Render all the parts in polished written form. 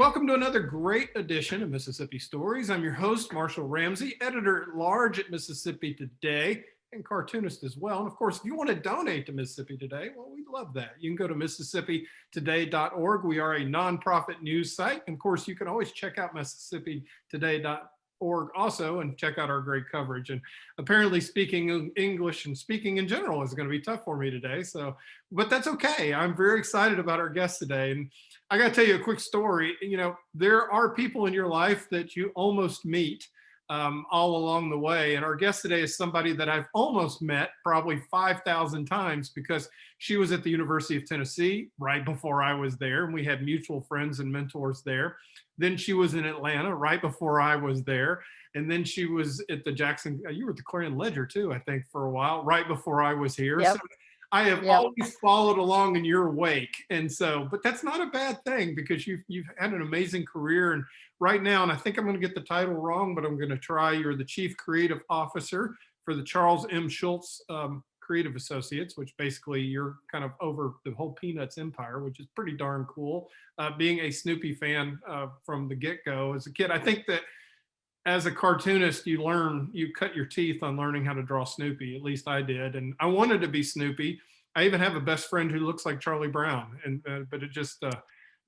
welcome to another great edition of Mississippi Stories. I'm your host, Marshall Ramsey, editor-at-large at Mississippi Today and cartoonist as well. And of course, if you want to donate to Mississippi Today, well, we'd love that. You can go to MississippiToday.org. We are a nonprofit news site. And of course, you can always check out MississippiToday.org also and check out our great coverage. And apparently speaking English and speaking in general is going to be tough for me today. But that's okay. I'm very excited about our guest today. And I got to tell you a quick story. You know, there are people in your life that you almost meet all along the way. And our guest today is somebody that I've almost met probably 5,000 times because she was at the University of Tennessee right before I was there. And we had mutual friends and mentors there. Then she was in Atlanta right before I was there. And then she was at the you were at the Clarion Ledger too, I think, for a while, right before I was here. Yep. So I have always followed along in your wake. And so, but that's not a bad thing because you've had an amazing career. And right now, and I think I'm going to get the title wrong, but I'm going to try, you're the Chief Creative Officer for the Charles M. Schulz Creative Associates, which basically you're kind of over the whole Peanuts empire, which is pretty darn cool. Being a Snoopy fan from the get-go as a kid, I think that as a cartoonist, you cut your teeth on learning how to draw Snoopy. At least I did. And I wanted to be Snoopy. I even have a best friend who looks like Charlie Brown. But it just,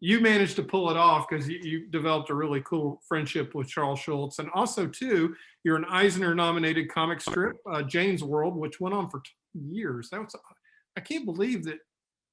you managed to pull it off because you developed a really cool friendship with Charles Schulz. And also, too, you're an Eisner nominated comic strip, Jane's World, which went on for years. I can't believe that.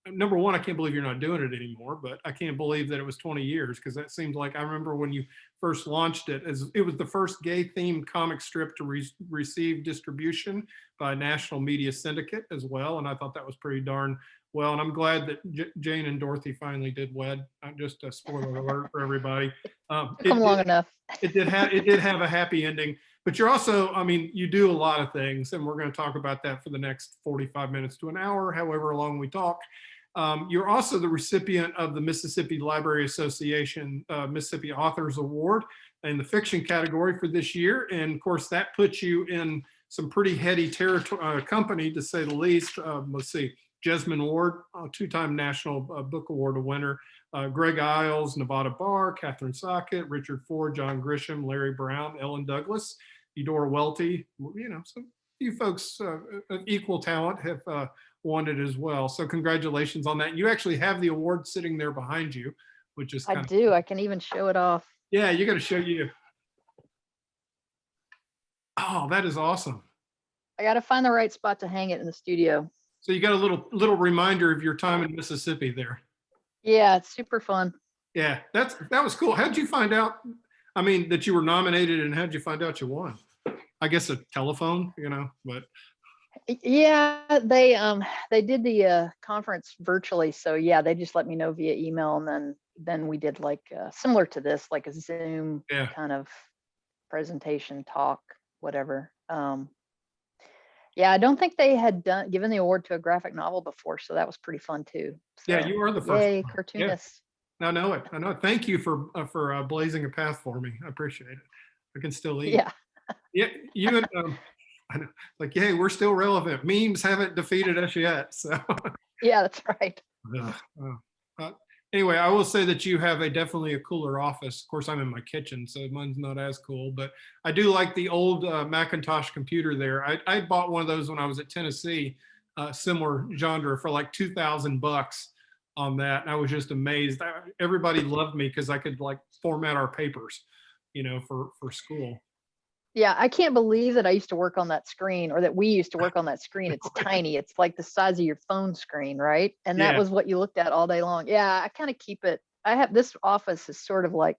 Number one, I can't believe you're not doing it anymore, but I can't believe that it was 20 years because that seems like I remember when you first launched it as it was the first gay themed comic strip to receive distribution by a national media syndicate as well. And I thought that was pretty darn well. And I'm glad that Jane and Dorothy finally did wed. Just a spoiler alert for everybody. Long enough. It did have a happy ending. But you're also, I mean, you do a lot of things, and we're going to talk about that for the next 45 minutes to an hour, however long we talk. You're also the recipient of the Mississippi Library Association Mississippi Authors Award in the fiction category for this year. And of course, that puts you in some pretty heady territory, company to say the least. Let's see, Jesmyn Ward, two-time National Book Award winner, Greg Iles, Nevada Barr, Catherine Sockett, Richard Ford, John Grisham, Larry Brown, Ellen Douglas, Eudora Welty. You know, so a few folks of equal talent have won it as well. So congratulations on that. You actually have the award sitting there behind you, which is I do. I can even show it off. Yeah, you got to show you. Oh, that is awesome. I got to find the right spot to hang it in the studio. So you got a little reminder of your time in Mississippi there. Yeah, it's super fun. Yeah, that was cool. How'd you find out? I mean, that you were nominated, and how'd you find out you won? I guess a telephone, you know, but. Yeah, they did the conference virtually. So yeah, they just let me know via email, and then we did like similar to this, like a Zoom kind of presentation talk, whatever. Yeah, I don't think they had given the award to a graphic novel before, so that was pretty fun too. So, yeah, you are the first. Yay, cartoonist. Yeah. I know it. Thank you for blazing a path for me. I appreciate it. I can still eat. Yeah. Yeah, you and I know, like, hey, we're still relevant. Memes haven't defeated us yet. So. Yeah, that's right. Anyway, I will say that you have definitely a cooler office. Of course, I'm in my kitchen, so mine's not as cool. But I do like the old Macintosh computer there. I bought one of those when I was at Tennessee, similar genre, for like $2,000 on that. And I was just amazed. Everybody loved me because I could like format our papers, you know, for school. Yeah, I can't believe that I used to work on that screen, or that we used to work on that screen. It's tiny. It's like the size of your phone screen, right? And that was what you looked at all day long. Yeah, I kind of keep it. I have this office is sort of like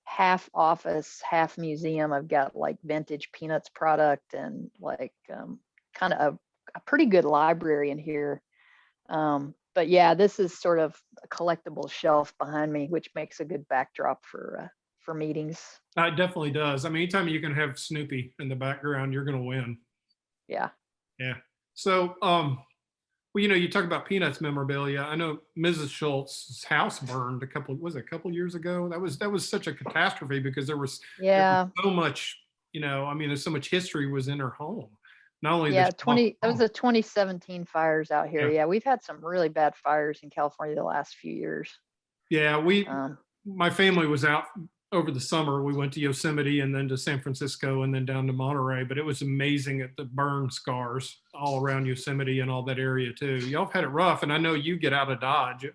half office, half museum. I've got like vintage Peanuts product and like kind of a pretty good library in here. But yeah, this is sort of a collectible shelf behind me, which makes a good backdrop for meetings. It definitely does. I mean, anytime you can have Snoopy in the background, you're going to win. Yeah. Yeah. So, well, you know, you talk about Peanuts memorabilia. I know Mrs. Schulz's house burned a couple years ago? That was such a catastrophe because there was so much, you know, I mean, there's so much history was in her home. Not only that was the 2017 fires out here. Yeah, we've had some really bad fires in California the last few years. Yeah, my family was out over the summer. We went to Yosemite and then to San Francisco and then down to Monterey, but it was amazing at the burn scars all around Yosemite and all that area too. Y'all have had it rough, and I know you get out of Dodge.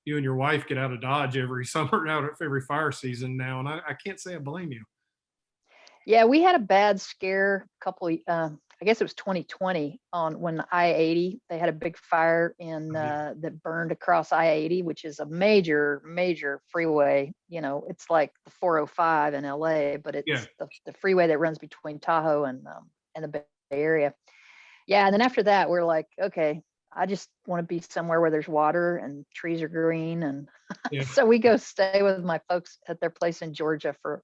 You and your wife get out of Dodge every summer, out of every fire season now, and I can't say I blame you. Yeah, we had a bad scare I guess it was 2020 on when I-80, they had a big fire that burned across I-80, which is a major, major freeway. You know, it's like the 405 in LA, but it's the freeway that runs between Tahoe and the Bay Area. Yeah, and then after that, we're like, okay, I just want to be somewhere where there's water and trees are green, and so we go stay with my folks at their place in Georgia for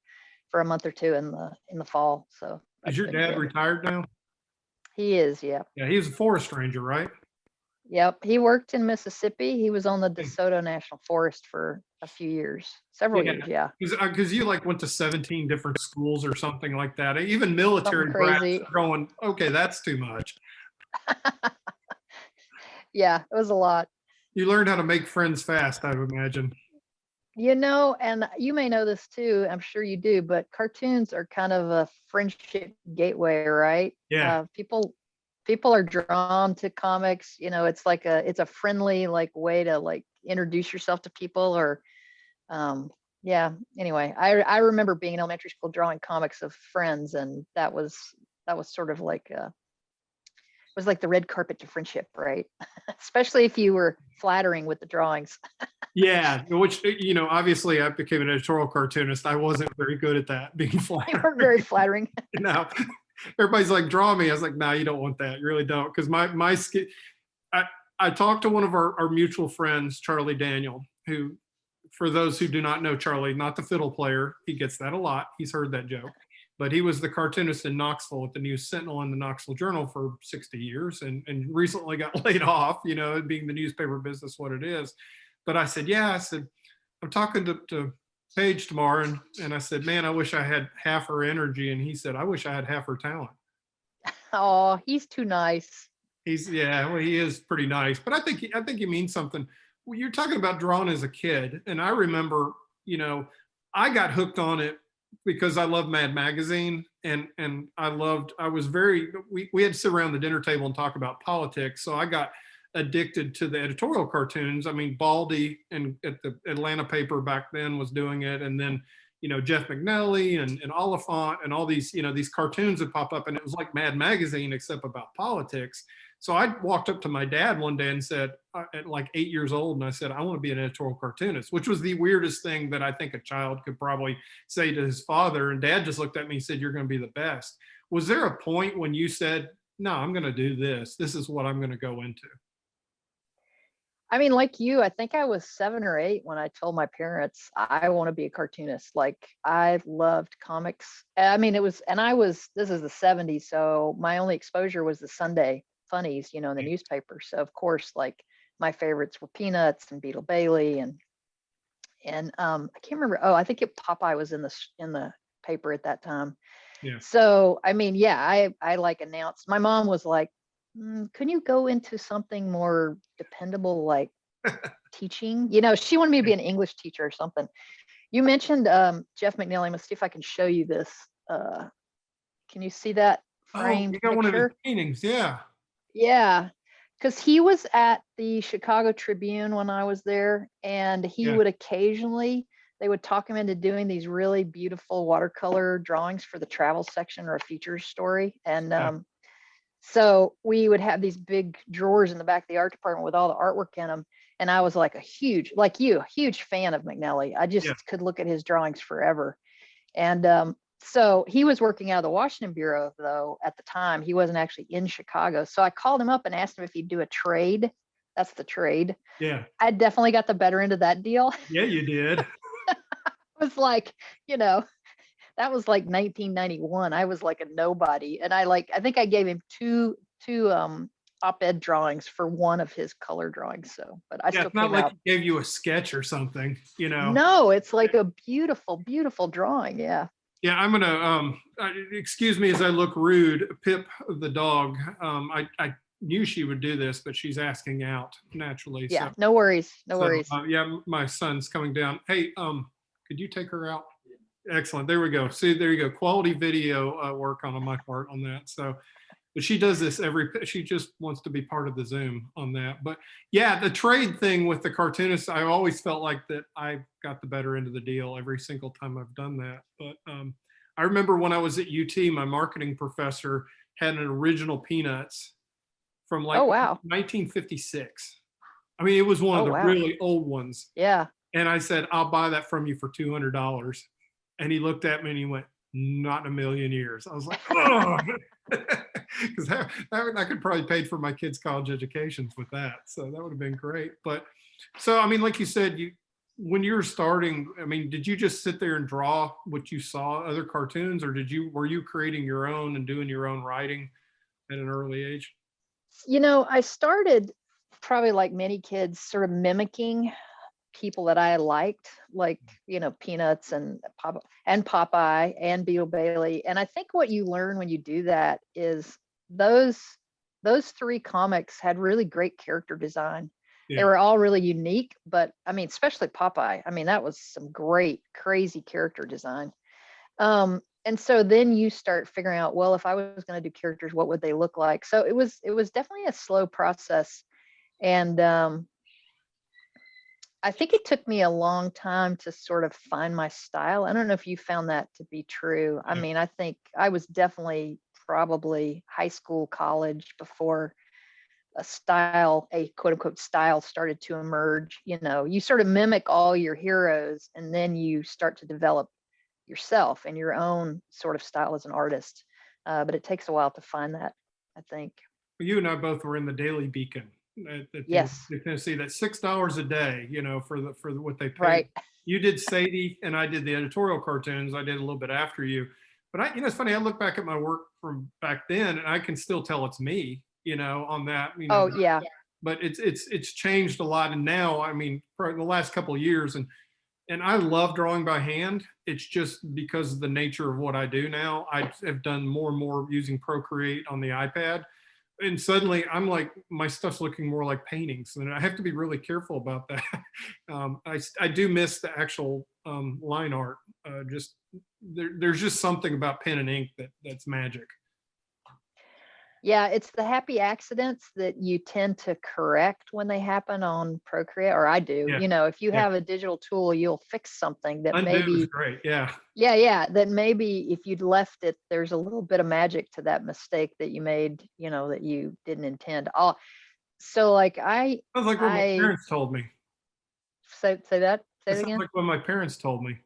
a month or two in the fall. So is your dad retired now? He is, yeah. Yeah, he was a forest ranger, right? Yep, he worked in Mississippi. He was on the DeSoto National Forest for a few years, several years, yeah. Because you like went to 17 different schools or something like that. Even military brats are going, okay, that's too much. Yeah, it was a lot. You learned how to make friends fast, I would imagine. You know, and you may know this too, I'm sure you do, but cartoons are kind of a friendship gateway, right? Yeah. People are drawn to comics. You know, it's like it's a friendly like way to like introduce yourself to people, or yeah. Anyway, I remember being in elementary school drawing comics of friends, and that was sort of like it was like the red carpet to friendship, right? Especially if you were flattering with the drawings. Yeah, which, you know, obviously I became an editorial cartoonist. I wasn't very good at that, being flattering. You were very flattering. You know, everybody's like, draw me. I was like, nah, you don't want that. You really don't. Because my skin, I talked to one of our mutual friends, Charlie Daniel, who, for those who do not know Charlie, not the fiddle player, he gets that a lot. He's heard that joke. But he was the cartoonist in Knoxville at the News Sentinel and the Knoxville Journal for 60 years and recently got laid off, you know, being the newspaper business what it is. But I said, yeah, I said, I'm talking to Paige tomorrow. And I said, man, I wish I had half her energy. And he said, I wish I had half her talent. Oh, he's too nice. Well, he is pretty nice. But I think he means something. Well, you're talking about drawing as a kid. And I remember, you know, I got hooked on it because I love Mad Magazine, and we had to sit around the dinner table and talk about politics. So I got addicted to the editorial cartoons. I mean, Baldy and at the Atlanta paper back then was doing it. And then, you know, Jeff McNally and Oliphant and all these, you know, these cartoons would pop up, and it was like Mad Magazine, except about politics. So I walked up to my dad one day and said, at like 8 years old, and I said, I want to be an editorial cartoonist, which was the weirdest thing that I think a child could probably say to his father. And Dad just looked at me and said, you're going to be the best. Was there a point when you said, no, I'm going to do this. This is what I'm going to go into? I mean, like you, I think I was 7 or 8 when I told my parents I want to be a cartoonist. Like, I loved comics. I mean, this is the 70s. So my only exposure was the Sunday funnies, you know, in the newspaper. So of course, like, my favorites were Peanuts and Beetle Bailey and I can't remember. Oh, I think Popeye was in the paper at that time. Yeah. So I mean, yeah, I like announced. My mom was like, can you go into something more dependable, like teaching? You know, she wanted me to be an English teacher or something. You mentioned Jeff McNally. Let's see if I can show you this. Can you see that framed picture? One of his paintings, yeah. Yeah, because he was at the Chicago Tribune when I was there, and he would occasionally, they would talk him into doing these really beautiful watercolor drawings for the travel section or a features story. And so we would have these big drawers in the back of the art department with all the artwork in them. And I was like a huge fan of McNally. I just could look at his drawings forever. And so he was working out of the Washington Bureau, though, at the time. He wasn't actually in Chicago. So I called him up and asked him if he'd do a trade. That's the trade. Yeah. I definitely got the better end of that deal. Yeah, you did. It was like, you know, that was like 1991. I was like a nobody. And I think I gave him two op-ed drawings for one of his color drawings. So, but I still it's not like he gave you a sketch or something, you know. No, it's like a beautiful, beautiful drawing. Yeah. Yeah, I'm gonna excuse me as I look rude. Pip the dog. knew she would do this, but she's asking out naturally. Yeah, So, no worries, no worries. yeah, my son's coming down. Hey, could you take her out? Excellent. There we go. See, there you go. Quality video work on my part on that. So, but she does this she just wants to be part of the Zoom on that. But yeah, the trade thing with the cartoonist, I always felt like that I got the better end of the deal every single time I've done that. But I remember when I was at UT, my marketing professor had an original Peanuts from like Oh, wow. 1956. I mean, it was one of Oh, the wow. really old ones. Yeah. And I said, I'll buy that from you for $200. And he looked at me and he went, not in a million years. I was like, oh, because I could probably pay for my kids' college educations with that. So that would have been great. But so, I mean, like you said, when you were starting, I mean, did you just sit there and draw what you saw, other cartoons, or were you creating your own and doing your own writing at an early age? I started probably like many kids sort of mimicking people that I liked, like, Peanuts and Popeye and Beetle Bailey. And I think what you learn when you do that is those three comics had really great character design. They Yeah. were all really unique, but I mean, especially Popeye. I mean, that was some great, crazy character design. And so then you start figuring out, well, if I was going to do characters, what would they look like? So it was definitely a slow process. And I think it took me a long time to sort of find my style. I don't know if you found that to be true. I Yeah. mean, I think I was definitely probably high school, college before a quote unquote style started to emerge. You sort of mimic all your heroes and then you start to develop yourself and your own sort of style as an artist. But it takes a while to find that, I think. You and I both were in the Daily Beacon at Yes. the Tennessee. That's $6 a day, for what they paid. Right. You did Sadie, and I did the editorial cartoons. I did a little bit after you, but it's funny. I look back at my work from back then, and I can still tell it's me, on that. Oh, yeah. But it's changed a lot, and now, I mean, for the last couple of years, and I love drawing by hand. It's just because of the nature of what I do now. I have done more and more using Procreate on the iPad. And suddenly I'm like, my stuff's looking more like paintings. And I have to be really careful about that. I do miss the actual line art. There's just something about pen and ink that's magic. Yeah, it's the happy accidents that you tend to correct when they happen on Procreate, or I do. Yeah. If you have a digital tool, you'll fix something that Undo maybe is great. Yeah. Yeah, that maybe if you'd left it, there's a little bit of magic to that mistake that you made, that you didn't intend. So like Sounds like what my parents told me. Say that. Say it It sounds again. like what my parents told me.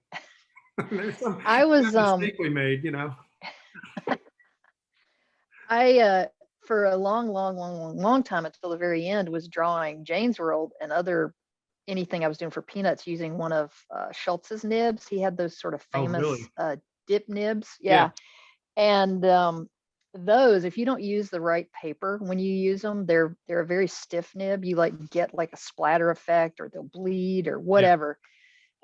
There's some I was mistake we made, I for a long time until the very end was drawing Jane's World and anything I was doing for Peanuts using one of Schulz's nibs. He had those sort of famous dip nibs. Yeah. And those, if you don't use the right paper when you use them, they're a very stiff nib. You get like a splatter effect, or they'll bleed or whatever.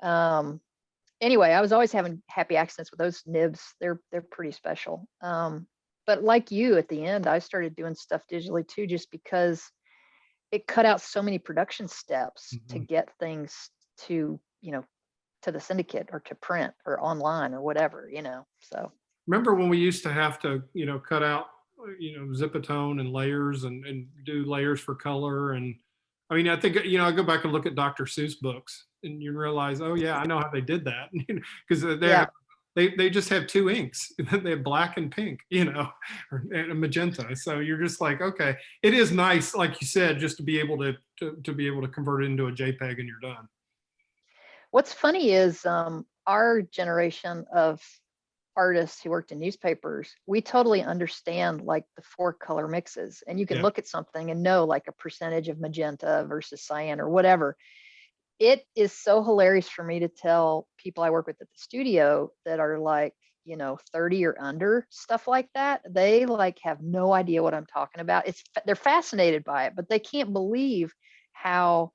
Anyway, I was always having happy accidents with those nibs. They're pretty special. But like you, at the end, I started doing stuff digitally too, just because it cut out so many production steps to get things to the syndicate or to print or online or whatever. So remember when we used to have to cut out zipatone and layers and do layers for color. And I mean, I think I go back and look at Dr. Seuss books and you realize, oh yeah, I know how they did that, because they just have two inks. They have black and pink, and magenta. So you're just like, okay, it is nice, like you said, just to be able to be able to convert it into a JPEG and you're done. What's funny is our generation of artists who worked in newspapers, we totally understand like the 4 color mixes, and you can look at something and know like a percentage of magenta versus cyan or whatever. It is so hilarious for me to tell people I work with at the studio that are like, 30 or under, stuff like that. They like have no idea what I'm talking about. They're fascinated by it, but they can't believe how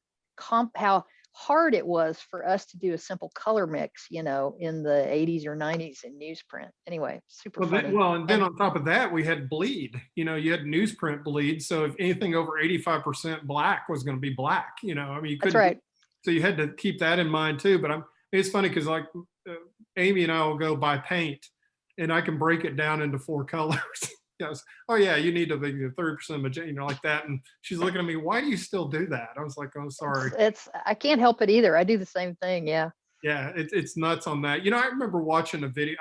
hard it was for us to do a simple color mix, in the 80s or 90s in newsprint. Anyway, super funny. And then on top of that, we had bleed. You had newsprint bleed. So if anything over 85% black was going to be black, I mean, you That's couldn't. right. So you had to keep that in mind too. But it's funny because like Amy and I will go buy paint, and I can break it down into 4 colors. Yes. Oh yeah, you need to be 30% magenta, like that. And she's looking at me, why do you still do that? I was like, oh, sorry. I can't help it either. I do the same thing. Yeah. Yeah, it's nuts on that. I remember watching a video.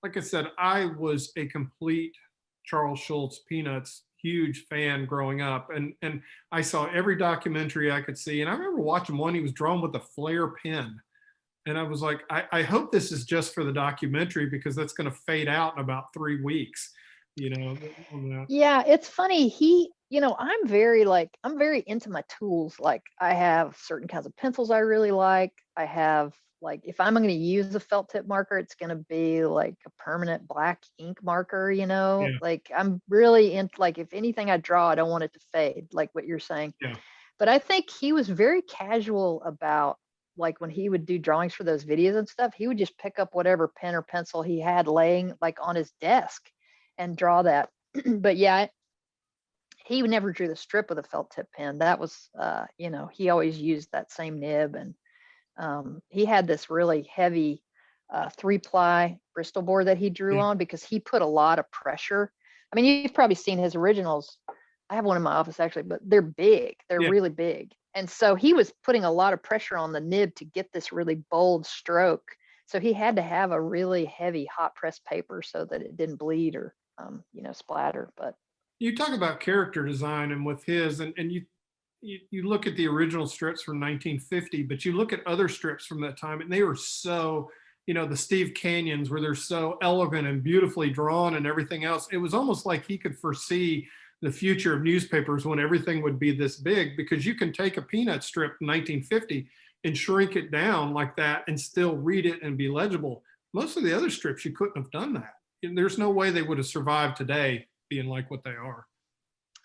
Like I said, I was a complete Charles Schulz Peanuts huge fan growing up, and I saw every documentary I could see. And I remember watching one. He was drawn with a flare pen, and I was like, I hope this is just for the documentary, because that's going to fade out in about 3 weeks. Yeah, it's funny. I'm very into my tools. Like, I have certain kinds of pencils I really like. I have, like, if I'm going to use a felt tip marker, it's going to be like a permanent black ink marker, Yeah. like I'm really into, like, if anything I draw, I don't want it to fade, like what you're saying. Yeah. But I think he was very casual about, like, when he would do drawings for those videos and stuff, he would just pick up whatever pen or pencil he had laying, like, on his desk and draw that. But yeah, he never drew the strip with a felt tip pen. That was, he always used that same nib. And he had this really heavy 3-ply Bristol board that he drew on, because he put a lot of pressure. I mean, you've probably seen his originals. I have one in my office actually, but they're big. They're really big. And so he was putting a lot of pressure on the nib to get this really bold stroke. So he had to have a really heavy hot press paper so that it didn't bleed or, splatter. But you talk about character design, and with his, and you look at the original strips from 1950, but you look at other strips from that time, and they were so, the Steve Canyons, where they're so elegant and beautifully drawn and everything else. It was almost like he could foresee the future of newspapers when everything would be this big, because you can take a peanut strip in 1950 and shrink it down like that and still read it and be legible. Most of the other strips, you couldn't have done that. There's no way they would have survived today being like what they are.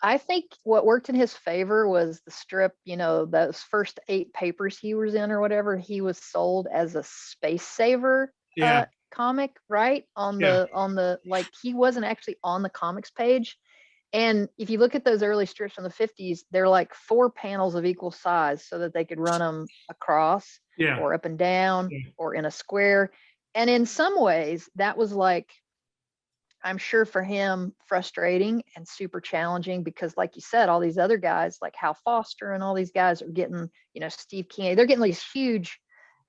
I think what worked in his favor was the strip, those first 8 papers he was in or whatever, he was sold as a space saver comic, right? On the, like, he wasn't actually on the comics page. And if you look at those early strips from the 50s, they're like 4 panels of equal size so that they could run them across or up and down or in a square. And in some ways that was, like, I'm sure for him, frustrating and super challenging, because, like you said, all these other guys like Hal Foster and all these guys are getting, Steve Keeney, they're getting these huge,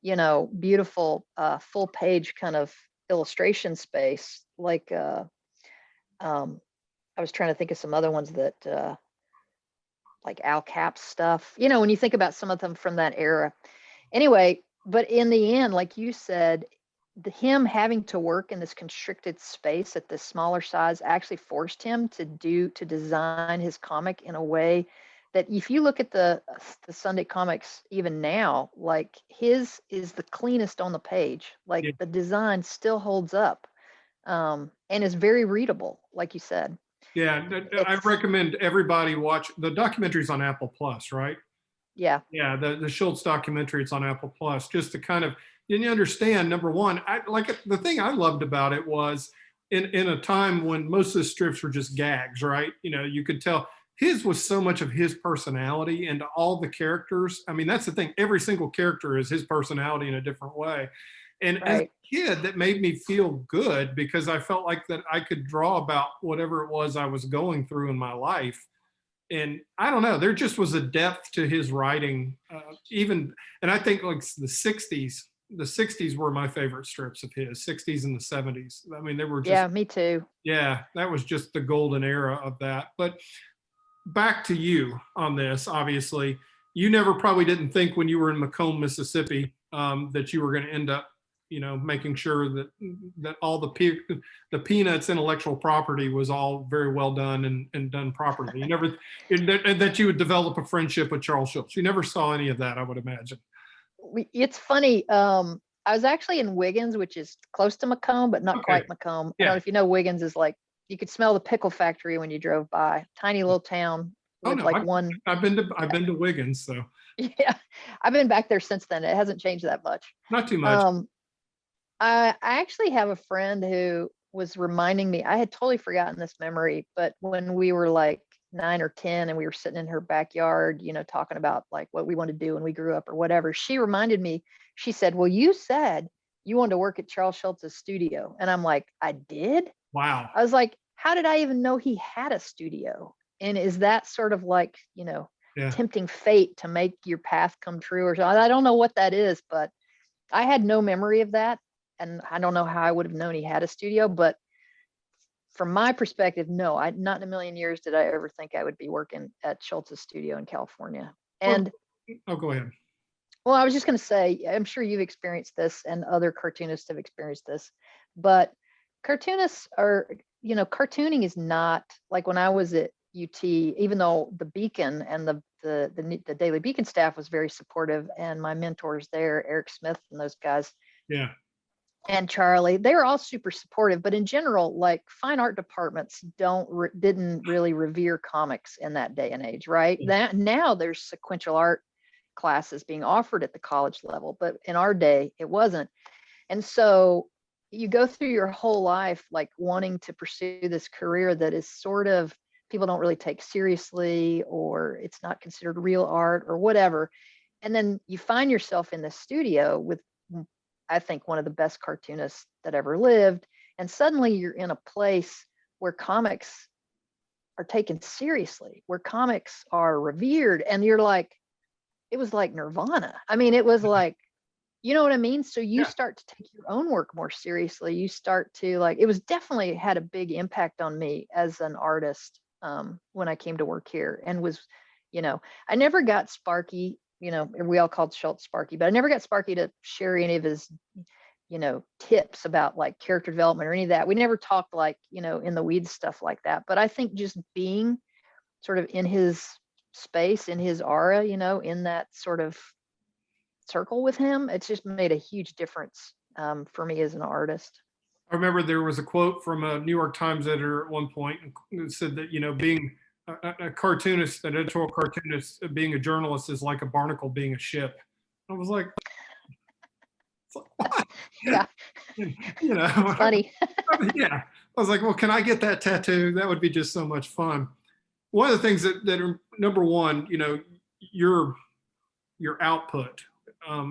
beautiful full page kind of illustration space. Like, I was trying to think of some other ones that, like Al Cap's stuff, when you think about some of them from that era. Anyway, but in the end, like you said, him having to work in this constricted space at this smaller size actually forced him to design his comic in a way that, if you look at the Sunday comics even now, like, his is the cleanest on the page. Like, the design still holds up, and is very readable, like you said. Yeah, I recommend everybody watch the documentaries on Apple Plus, right? Yeah. Yeah, the Schulz documentary, it's on Apple Plus, just to kind of, you understand, number one, the thing I loved about it was in a time when most of the strips were just gags, right? You could tell his was so much of his personality, and all the characters. I mean, that's the thing. Every single character is his personality in a different way. And as a kid, that made me feel good, because I felt like that I could draw about whatever it was I was going through in my life. And I don't know, there just was a depth to his writing, and I think, like, the 60s were my favorite strips of his, 60s and the 70s. I mean, they were just, me too. Yeah, that was just the golden era of that. But back to you on this, obviously, you never probably didn't think when you were in Macomb, Mississippi, that you were going to end up, making sure that all the Peanuts intellectual property was all very well done and done properly. You never, and that you would develop a friendship with Charles Schulz. You never saw any of that, I would imagine. It's funny. I was actually in Wiggins, which is close to Macomb, but not quite Macomb. I don't know if you know, Wiggins is like, you could smell the pickle factory when you drove by. Tiny little town. Oh no, like I've been to Wiggins, so. Yeah, I've been back there since then. It hasn't changed that much. Not too much. I actually have a friend who was reminding me, I had totally forgotten this memory, but when we were like 9 or 10 and we were sitting in her backyard, talking about like what we wanted to do when we grew up or whatever, she reminded me, she said, well, you said you wanted to work at Charles Schulz's studio. And I'm like, I did? Wow. I was like, how did I even know he had a studio? And is that sort of like, Yeah. tempting fate to make your path come true or something? I don't know what that is, but I had no memory of that. And I don't know how I would have known he had a studio, but from my perspective, no, not in a million years did I ever think I would be working at Schulz's studio in California. And oh, go ahead. well, I was just going to say, I'm sure you've experienced this and other cartoonists have experienced this, but cartoonists are, cartooning is not like when I was at UT, even though the Beacon and the Daily Beacon staff was very supportive, and my mentors there, Eric Smith and those guys, Yeah. and Charlie, they were all super supportive. But in general, like fine art departments didn't really revere comics in that day and age, right? That now there's sequential art classes being offered at the college level, but in our day it wasn't. And so you go through your whole life like wanting to pursue this career that is sort of people don't really take seriously, or it's not considered real art or whatever. And then you find yourself in the studio with, I think, one of the best cartoonists that ever lived. And suddenly you're in a place where comics are taken seriously, where comics are revered. And you're like, it was like nirvana. I mean, it was like, you know what I mean? So you start to take your own work more seriously. You start to like, it was definitely had a big impact on me as an artist when I came to work here, and was, I never got Sparky, we all called Schulz Sparky, but I never got Sparky to share any of his, tips about like character development or any of that. We never talked like, in the weeds stuff like that. But I think just being sort of in his space, in his aura, in that sort of circle with him, it's just made a huge difference for me as an artist. I remember there was a quote from a New York Times editor at one point that said that, being a cartoonist, an editorial cartoonist, being a journalist is like a barnacle being a ship. I was like, what? Yeah. It's funny. Yeah. I was like, well, can I get that tattoo? That would be just so much fun. One of the things that are, number one, your output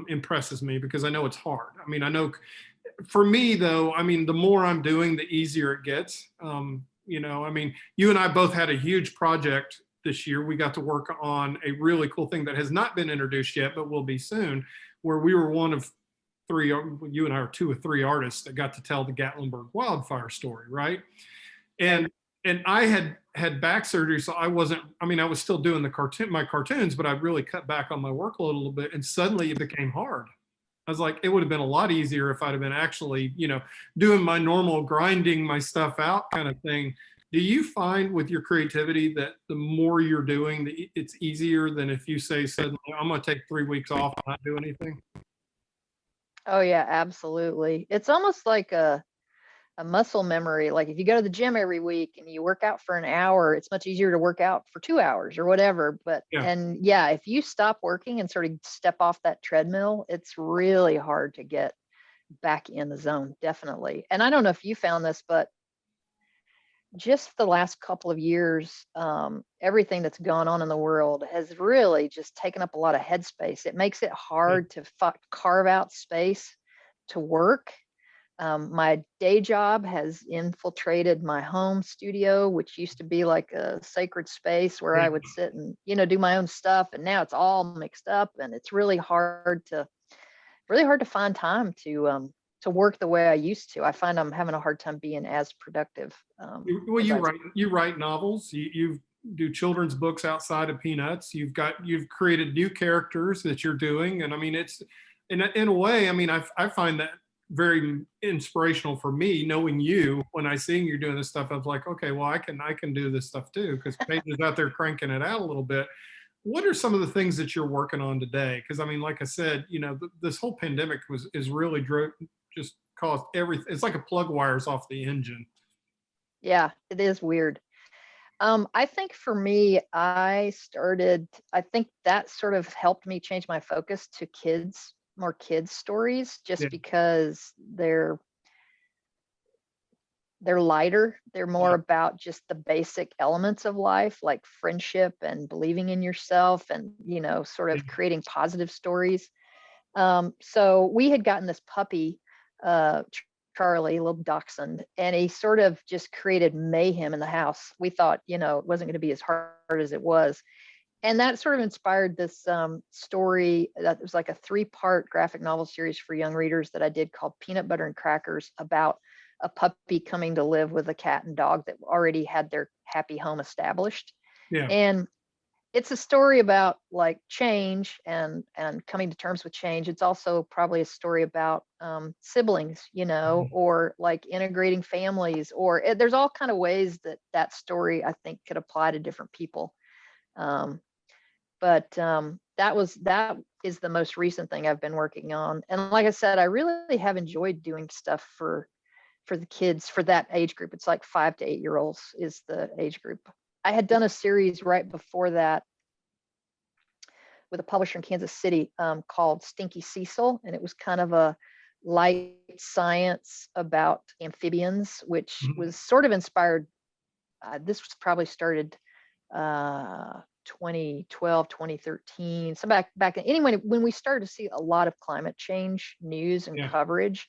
impresses me, because I know it's hard. I mean, I know for me though, I mean, the more I'm doing, the easier it gets. I mean, you and I both had a huge project this year. We got to work on a really cool thing that has not been introduced yet, but will be soon, where we were one of three, you and I are two or three artists that got to tell the Gatlinburg wildfire story, right? And I had back surgery, so I wasn't, I mean, I was still doing my cartoons, but I really cut back on my workload a little bit, and suddenly it became hard. I was like, it would have been a lot easier if I'd have been actually, doing my normal grinding my stuff out kind of thing. Do you find with your creativity that the more you're doing, it's easier than if you say suddenly, I'm going to take 3 weeks off and not do anything? Oh yeah, absolutely. It's almost like a muscle memory. Like if you go to the gym every week and you work out for an hour, it's much easier to work out for 2 hours or whatever. But and yeah, if you stop working and sort of step off that treadmill, it's really hard to get back in the zone, definitely. And I don't know if you found this, but just the last couple of years, everything that's gone on in the world has really just taken up a lot of headspace. It makes it hard to carve out space to work. My day job has infiltrated my home studio, which used to be like a sacred space where I would sit and, do my own stuff. And now it's all mixed up, and it's really hard to find time to work the way I used to. I find I'm having a hard time being as productive. Well, you write novels, you do children's books outside of Peanuts. You've created new characters that you're doing. And I mean, it's in a way, I mean, I find that very inspirational for me, knowing you. When I see you're doing this stuff, I was like, okay, well, I can do this stuff too, because Paige is out there cranking it out a little bit. What are some of the things that you're working on today? Because I mean, like I said, this whole pandemic is really just caused everything. It's like a plug wires off the engine. Yeah, it is weird. I think for me, I think that sort of helped me change my focus to more kids stories, Yeah, just because they're lighter. They're more yeah, about just the basic elements of life, like friendship and believing in yourself and, sort yeah, of creating positive stories. So we had gotten this puppy, Charlie, a little dachshund, and he sort of just created mayhem in the house. We thought, it wasn't going to be as hard as it was. And that sort of inspired this story that was like a 3-part graphic novel series for young readers that I did called Peanut Butter and Crackers, about a puppy coming to live with a cat and dog that already had their happy home established. yeah, And it's a story about like change and coming to terms with change. It's also probably a story about siblings, mhm, or like integrating families, or there's all kind of ways that story I think could apply to different people. Um, but that is the most recent thing I've been working on. And like I said, I really have enjoyed doing stuff for the kids, for that age group. It's like 5 to 8 year olds is the age group. I had done a series right before that with a publisher in Kansas City, called Stinky Cecil, and it was kind of a light science about amphibians, which mhm, was sort of inspired. This was probably started 2012, 2013. So back anyway, when we started to see a lot of climate change news and yeah, coverage.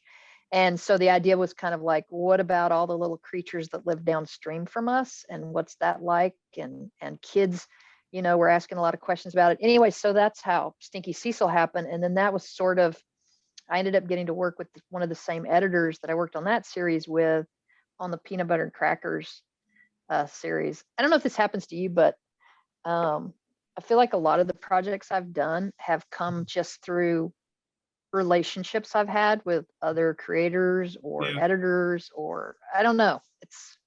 And so the idea was kind of like, what about all the little creatures that live downstream from us, and what's that like? And kids, were asking a lot of questions about it. Anyway, so that's how Stinky Cecil happened. And then that was sort of, I ended up getting to work with one of the same editors that I worked on that series with, on the Peanut Butter and Crackers series. I don't know if this happens to you, but I feel like a lot of the projects I've done have come just through relationships I've had with other creators or yeah. editors, or I don't know.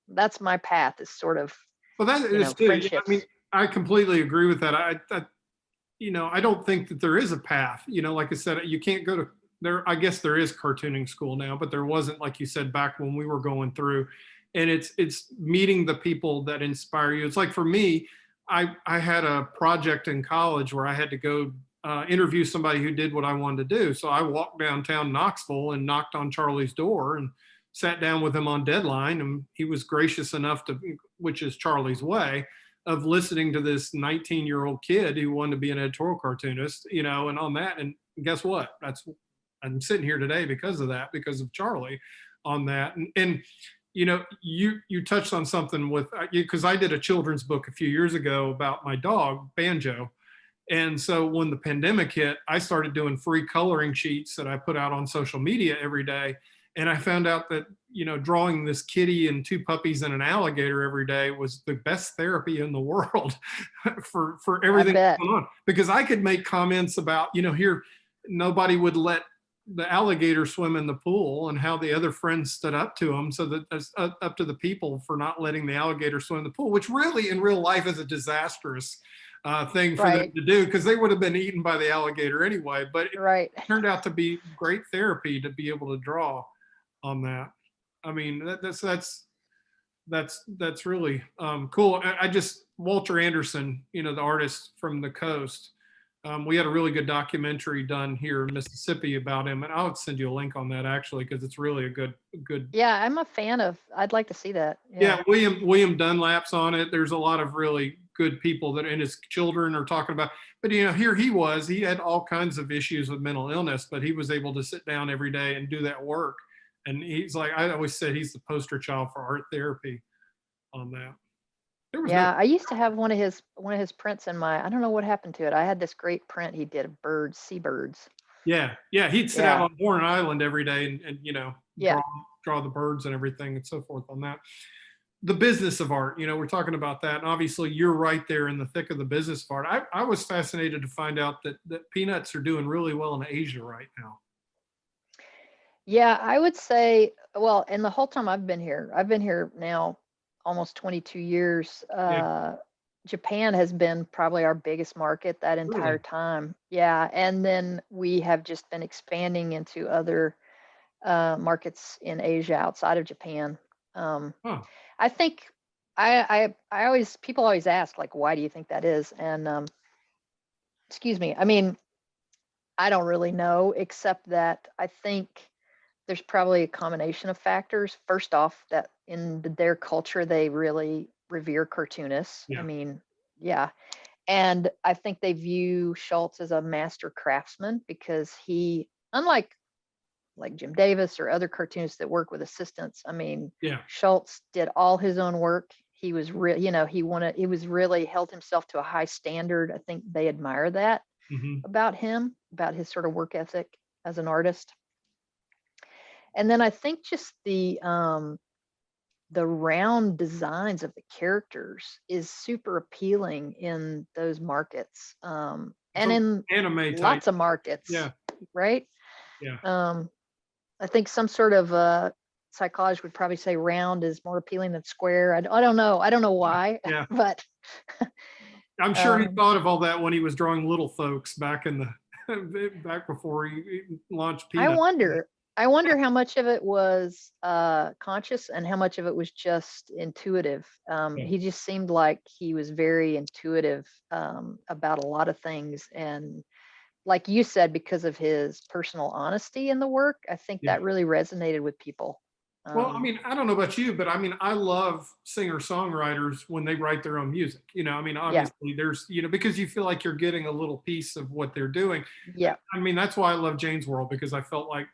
That's my path, is sort of, Well, that is too. Yeah, I mean, friendships. I completely agree with that. I don't think that there is a path. Like I said, you can't go to there. I guess there is cartooning school now, but there wasn't, like you said, back when we were going through. And it's meeting the people that inspire you. It's like for me, I had a project in college where I had to go interview somebody who did what I wanted to do. So I walked downtown Knoxville and knocked on Charlie's door and sat down with him on deadline, and he was gracious enough to, which is Charlie's way, of listening to this 19-year-old kid who wanted to be an editorial cartoonist, and on that. And guess what? I'm sitting here today because of that, because of Charlie on that. And you touched on something with, because I did a children's book a few years ago about my dog, Banjo. And so when the pandemic hit, I started doing free coloring sheets that I put out on social media every day. And I found out that, drawing this kitty and 2 puppies and an alligator every day was the best therapy in the world for I everything bet. going on. Because I could make comments about, here, nobody would let the alligator swim in the pool, and how the other friends stood up to him. So that that's up to the people for not letting the alligator swim in the pool, which really in real life is a disastrous thing for them Right. to do, because they would have been eaten by the alligator anyway. But it Right. turned out to be great therapy to be able to draw on that. I mean, that's really cool. I just, Walter Anderson, the artist from the coast. We had a really good documentary done here in Mississippi about him, and I'll send you a link on that actually, because it's really a good. Yeah, I'm a fan of. I'd like to see that. Yeah. Yeah, William Dunlap's on it. There's a lot of really good people that, and his children are talking about. But here he had all kinds of issues with mental illness, but he was able to sit down every day and do that work. And he's like, I always said, he's the poster child for art therapy on that. There was no, Yeah, I used to have one of his prints in my, I don't know what happened to it. I had this great print he did of birds, seabirds. yeah, he'd sit out Yeah. on Horn Island every day and Yeah. draw the birds and everything and so forth on that. The business of art, we're talking about that. And obviously you're right there in the thick of the business of art. I was fascinated to find out that peanuts are doing really well in Asia right now. Yeah, I would say, well, and the whole time I've been here now almost 22 years. Yeah, Japan has been probably our biggest market that entire really. time. Yeah, and then we have just been expanding into other markets in Asia outside of Japan. Um, Huh. I think people always ask, like, why do you think that is? And excuse me. I mean, I don't really know, except that I think there's probably a combination of factors. First off, that in their culture, they really revere cartoonists. I Yeah. mean, yeah. And I think they view Schulz as a master craftsman because he, unlike like Jim Davis or other cartoonists that work with assistants, I mean, Yeah. Schulz did all his own work. He was he was really held himself to a high standard. I think they admire that Hmm. about him, about his sort of work ethic as an artist. And then I think just the round designs of the characters is super appealing in those markets, and So in anime type. lots of markets, Yeah. right? Yeah. um, I think some sort of psychologist would probably say round is more appealing than square. I don't know, why. Yeah. But I'm sure he um, thought of all that when he was drawing Little Folks back in the back before he launched I Peanuts. wonder. I wonder how much of it was conscious and how much of it was just intuitive. Yeah. He just seemed like he was very intuitive about a lot of things. And like you said, because of his personal honesty in the work, I think Yeah. that really resonated with people. Well, I Um, mean, I don't know about you, but I mean, I love singer-songwriters when they write their own music. I mean, yeah, obviously there's, because you feel like you're getting a little piece of what they're doing. yeah, I mean, that's why I love Jane's World, because I felt like,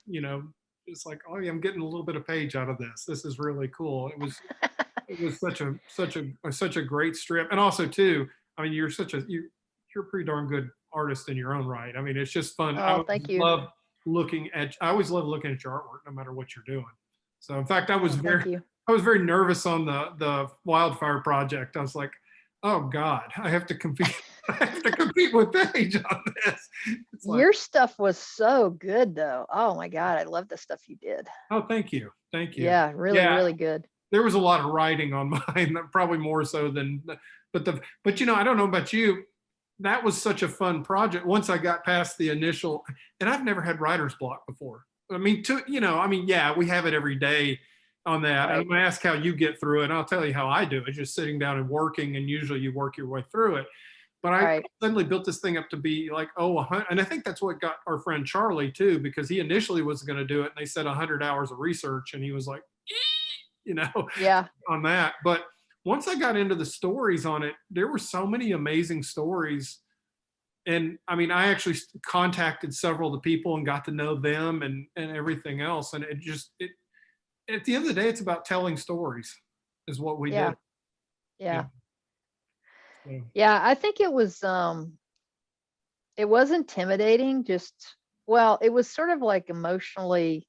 it's like, oh yeah, I'm getting a little bit of Paige out of this. This is really cool. It was such a great strip. And also too, I mean, you're a pretty darn good artist in your own right. I mean, it's just fun. oh, thank you. I always love looking at your artwork, no matter what you're doing. So in fact, Oh, thank you. I was very nervous on the wildfire project. I was like, oh God, I have to compete. I have to compete with Paige on this. It's like, Your stuff was so good though. Oh my God, I love the stuff you did. oh, thank you. Thank you. Yeah, really, Yeah, really good. there was a lot of writing on mine, probably more so than, but I don't know about you. That was such a fun project. Once I got past the initial, and I've never had writer's block before. I mean, yeah, we have it every day on that. And I'm Right. gonna ask how you get through it. And I'll tell you how I do it, just sitting down and working, and usually you work your way through it. But I Right. suddenly built this thing up to be like, and I think that's what got our friend Charlie too, because he initially was going to do it, and they said 100 hours of research, and he was like, you know, Yeah. on that. But once I got into the stories on it, there were so many amazing stories. And I mean, I actually contacted several of the people and got to know them and everything else. And it at the end of the day, it's about telling stories, is what we Yeah. did. Yeah. Yeah. Yeah. Yeah. I think it was intimidating, just, well, it was sort of like emotionally,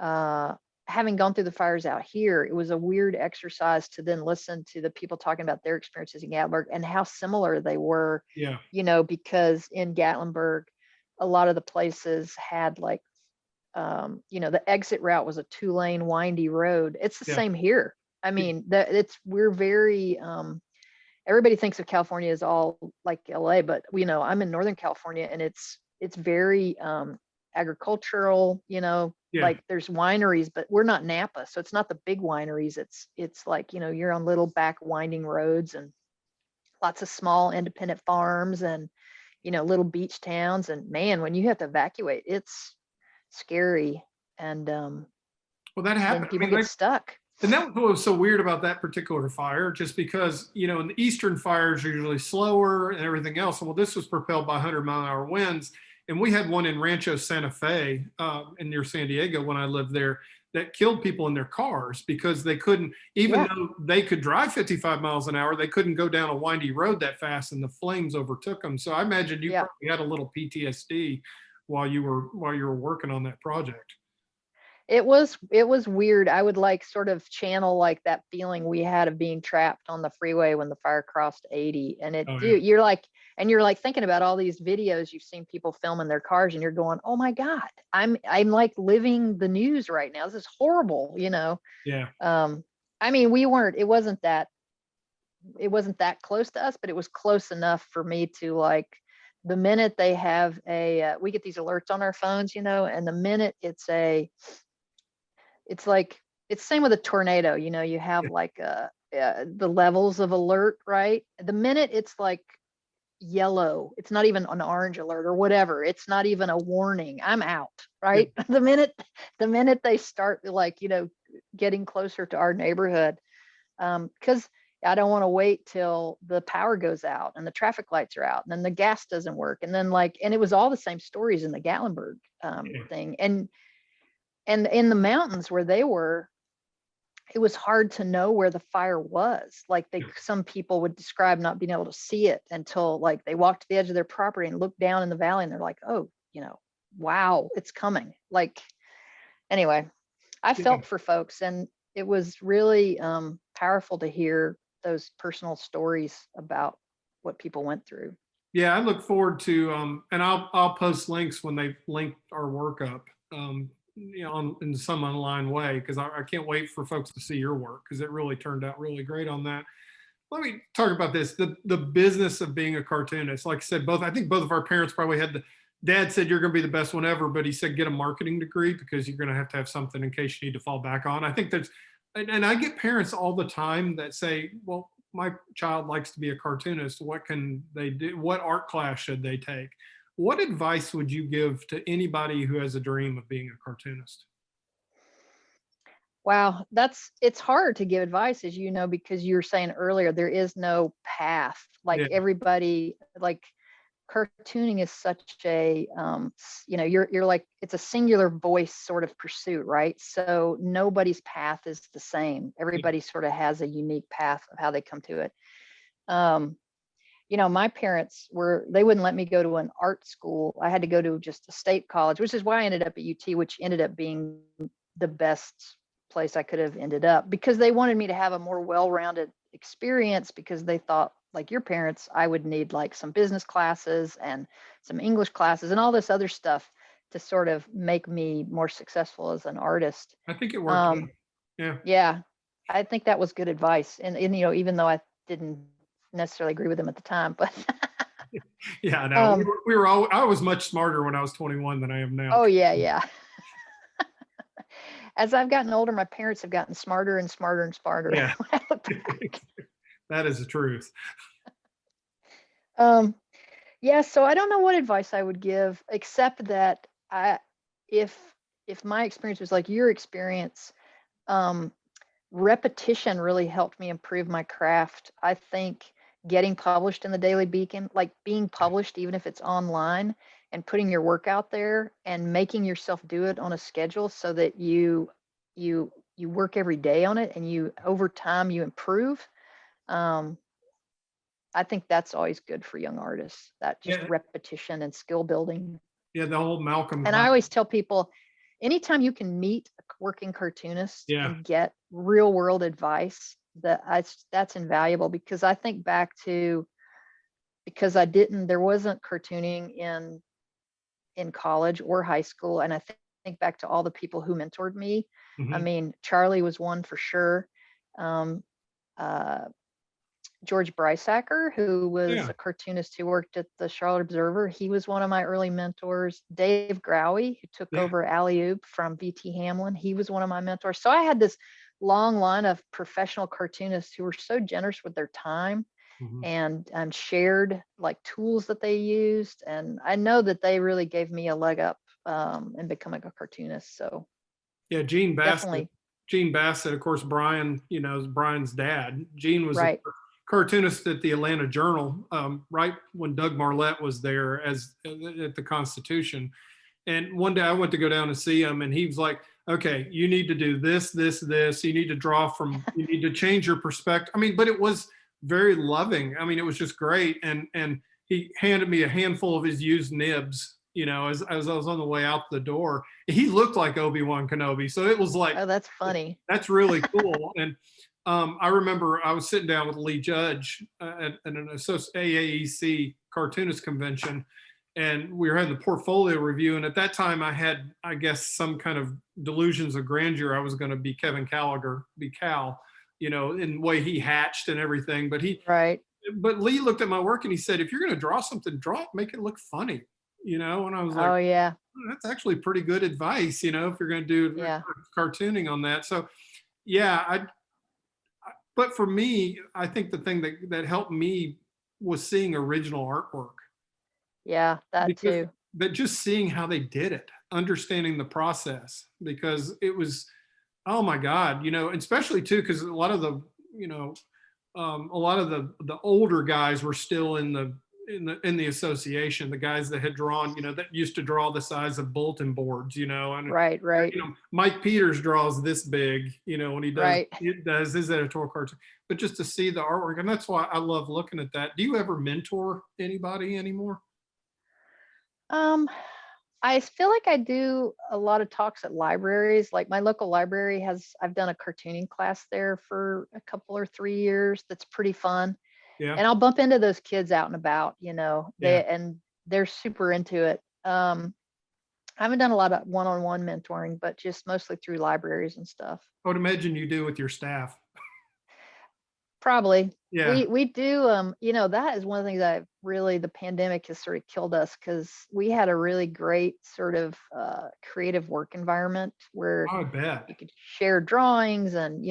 uh, having gone through the fires out here, it was a weird exercise to then listen to the people talking about their experiences in Gatlinburg and how similar they were, Yeah. because in Gatlinburg, a lot of the places had like, the exit route was a 2-lane windy road. It's the Yeah. same here. I mean, we're very, everybody thinks of California as all like LA, but I'm in Northern California and it's very agricultural, Yeah. like there's wineries, but we're not Napa. So it's not the big wineries. It's like, you're on little back winding roads and lots of small independent farms and, little beach towns. And man, when you have to evacuate, it's scary. And Well, that then happened. I people mean, get like, stuck. and that was what was so weird about that particular fire, just because, in the eastern fires are usually slower and everything else. Well, this was propelled by 100-mile-an-hour winds. And we had one in Rancho Santa Fe, in near San Diego when I lived there, that killed people in their cars because they couldn't, even Yeah. though they could drive 55 miles an hour, they couldn't go down a windy road that fast, and the flames overtook them. So I imagine you Yeah. probably had a little PTSD while you were working on that project. It was weird. I would like sort of channel like that feeling we had of being trapped on the freeway when the fire crossed 80. And Oh yeah. you're like thinking about all these videos you've seen people film in their cars and you're going, oh my God, I'm like living the news right now. This is horrible, Yeah. I mean, it wasn't that close to us, but it was close enough for me to like, the minute they have we get these alerts on our phones, and the minute it's like, it's same with a tornado, you have like the levels of alert, right? The minute it's like yellow, it's not even an orange alert or whatever, it's not even a warning, I'm out, right? The minute they start, like, getting closer to our neighborhood, because I don't want to wait till the power goes out and the traffic lights are out and then the gas doesn't work, and then and it was all the same stories in the Gatlinburg thing, and in the mountains where they were, it was hard to know where the fire was. Like, some people would describe not being able to see it until, like, they walked to the edge of their property and looked down in the valley and they're like, oh, wow, it's coming. Like, anyway, I felt for folks, and it was really powerful to hear those personal stories about what people went through. Yeah, I look forward to, and I'll post links when they link our work up, in some online way, because I can't wait for folks to see your work, because it really turned out really great on that. Let me talk about this, the business of being a cartoonist. Like I said, I think both of our parents probably had Dad said you're going to be the best one ever, but he said get a marketing degree because you're going to have something in case you need to fall back on. I think and I get parents all the time that say, well, my child likes to be a cartoonist. What can they do? What art class should they take? What advice would you give to anybody who has a dream of being a cartoonist? Wow, it's hard to give advice, as you know, because you were saying earlier, there is no path. Like, everybody, like, cartooning is such a, you're like, it's a singular voice sort of pursuit, right? So nobody's path is the same. Everybody sort of has a unique path of how they come to it. My parents they wouldn't let me go to an art school. I had to go to just a state college, which is why I ended up at UT, which ended up being the best place I could have ended up, because they wanted me to have a more well-rounded experience, because they thought, like your parents, I would need like some business classes and some English classes and all this other stuff to sort of make me more successful as an artist. I think it worked. Yeah, I think that was good advice. And even though I didn't necessarily agree with them at the time, but yeah, no, I was much smarter when I was 21 than I am now. Oh yeah. As I've gotten older, my parents have gotten smarter and smarter and smarter. Yeah. That is the truth. Yeah, so I don't know what advice I would give, except that if my experience was like your experience, repetition really helped me improve my craft. I think getting published in the Daily Beacon, like being published, even if it's online, and putting your work out there and making yourself do it on a schedule so that you work every day on it, and over time you improve. I think that's always good for young artists, that just repetition and skill building. Yeah, the whole Malcolm. And I always tell people, anytime you can meet a working cartoonist and get real world advice, that's invaluable, because I think back to, because there wasn't cartooning in college or high school. And I think back to all the people who mentored me. I mean, Charlie was one for sure. George Brysacker, who was a cartoonist who worked at the Charlotte Observer, he was one of my early mentors. Dave Growy, who took over Alley Oop from V.T. Hamlin, he was one of my mentors. So I had this long line of professional cartoonists who were so generous with their time and shared like tools that they used. And I know that they really gave me a leg up in becoming a cartoonist. So yeah, Gene Bassett. Definitely. Gene Bassett, of course, Brian, is Brian's dad. Gene was right. a cartoonist at the Atlanta Journal, right when Doug Marlette was there at the Constitution. And one day I went to go down and see him, and he was like, okay, you need to do this, this, this. You need to you need to change your perspective. I mean, but it was very loving. I mean, it was just great. And he handed me a handful of his used nibs, as I was on the way out the door. He looked like Obi-Wan Kenobi. So it was like, oh, that's funny. That's really cool. And I remember I was sitting down with Lee Judge at an AAEC cartoonist convention, and we were having the portfolio review. And at that time I had, I guess, some kind of delusions of grandeur. I was going to be Kevin Gallagher, be Cal, in the way he hatched and everything. But but Lee looked at my work and he said, if you're going to draw something, draw it, make it look funny, and I was like, oh yeah, that's actually pretty good advice, if you're going to do cartooning on that. So yeah, but for me, I think the thing that helped me was seeing original artwork, Yeah, that because too. but just seeing how they did it, understanding the process, because it was, oh my God, especially too, because a lot of the, a lot of the older guys were still in the association, the guys that had drawn, that used to draw the size of bulletin boards, and Right, right, Mike Peters draws this big, when right. he does his editorial cartoon. But just to see the artwork, and that's why I love looking at that. Do you ever mentor anybody anymore? Um, I feel like I do a lot of talks at libraries. Like my local library I've done a cartooning class there for a couple or 3 years. That's pretty fun. Yeah, And I'll bump into those kids out and about, yeah. they're super into it. I haven't done a lot of one-on-one mentoring, but just mostly through libraries and stuff. I would imagine you do with your staff. Probably. Yeah, We do, that is one of the things that really, the pandemic has sort of killed us, because we had a really great sort of creative work environment where I would bet. you could share drawings, and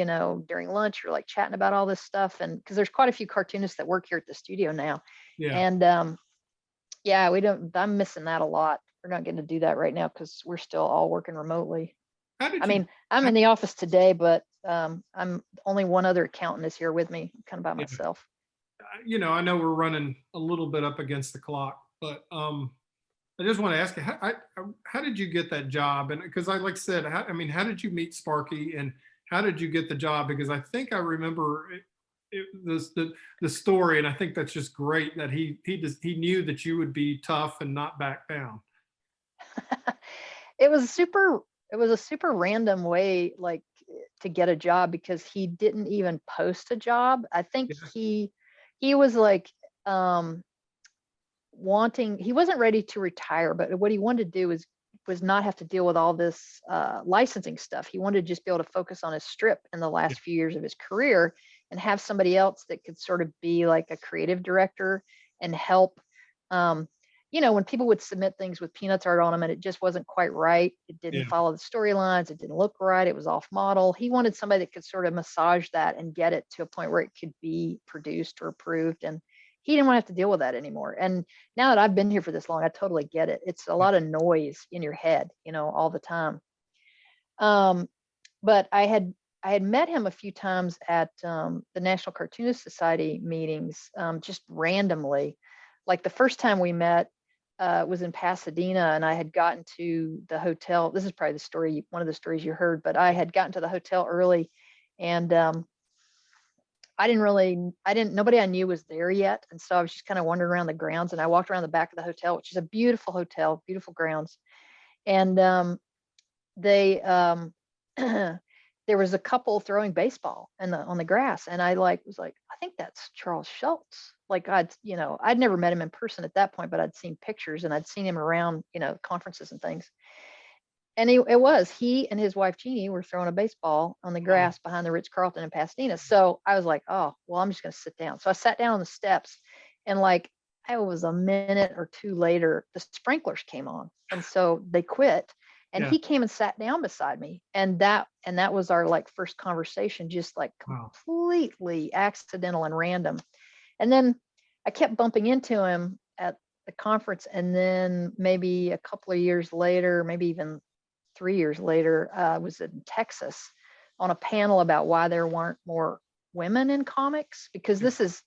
during lunch you're like chatting about all this stuff, and because there's quite a few cartoonists that work here at the studio now. Yeah. And yeah, I'm missing that a lot. We're not getting to do that right now because we're still all working remotely. How did I you? mean, I'm in the office today, but I'm only one other accountant is here with me. I'm kind of by Yeah. myself. I know we're running a little bit up against the clock, but I just want to ask you, how did you get that job? And because like I said, how did you meet Sparky, and how did you get the job? Because I think I remember the story, and I think that's just great that he knew that you would be tough and not back down. It was super. It was a super random way, like, to get a job, because he didn't even post a job. I think Yeah, he was like, um, he wasn't ready to retire, but what he wanted to do was not have to deal with all this licensing stuff. He wanted to just be able to focus on his strip in the yeah, last few years of his career, and have somebody else that could sort of be like a creative director and help. Um, when people would submit things with Peanuts art on them and it just wasn't quite right, it didn't yeah, follow the storylines, it didn't look right, it was off model. He wanted somebody that could sort of massage that and get it to a point where it could be produced or approved. And he didn't want to have to deal with that anymore. And now that I've been here for this long, I totally get it. It's a yeah. lot of noise in your head, all the time. Um, but I had met him a few times at the National Cartoonist Society meetings, just randomly. Like the first time we met was in Pasadena, and I had gotten to the hotel. This is probably one of the stories you heard, but I had gotten to the hotel early, and nobody I knew was there yet. And so I was just kind of wandering around the grounds, and I walked around the back of the hotel, which is a beautiful hotel, beautiful grounds. And they, there was a couple throwing baseball on the grass. And I was like, I think that's Charles Schulz. Like I'd never met him in person at that point, but I'd seen pictures and I'd seen him around, conferences and things. And he and his wife Jeannie were throwing a baseball on the Oh, grass behind the Ritz-Carlton in Pasadena. So I was like, oh, well, I'm just going to sit down. So I sat down on the steps, and like, I was a minute or two later, the sprinklers came on. And so they quit, and yeah. he came and sat down beside me. And that was our like first conversation, just like Wow. completely accidental and random. And then I kept bumping into him at the conference. And then maybe a couple of years later, maybe even 3 years later, I was in Texas on a panel about why there weren't more women in comics, because Yeah, this is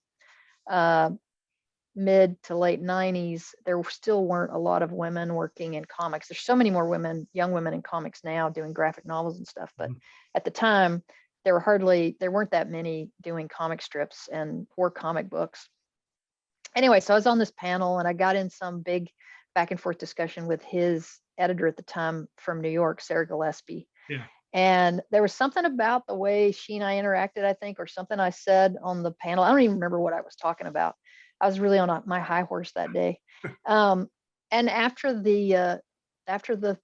mid to late 90s. There still weren't a lot of women working in comics. There's so many more young women in comics now doing graphic novels and stuff. But mhm. at the time, there weren't that many doing comic strips or comic books. Anyway, so I was on this panel, and I got in some big back and forth discussion with his editor at the time from New York, Sarah Gillespie. Yeah. And there was something about the way she and I interacted, I think, or something I said on the panel. I don't even remember what I was talking about. I was really on my high horse that day. And after the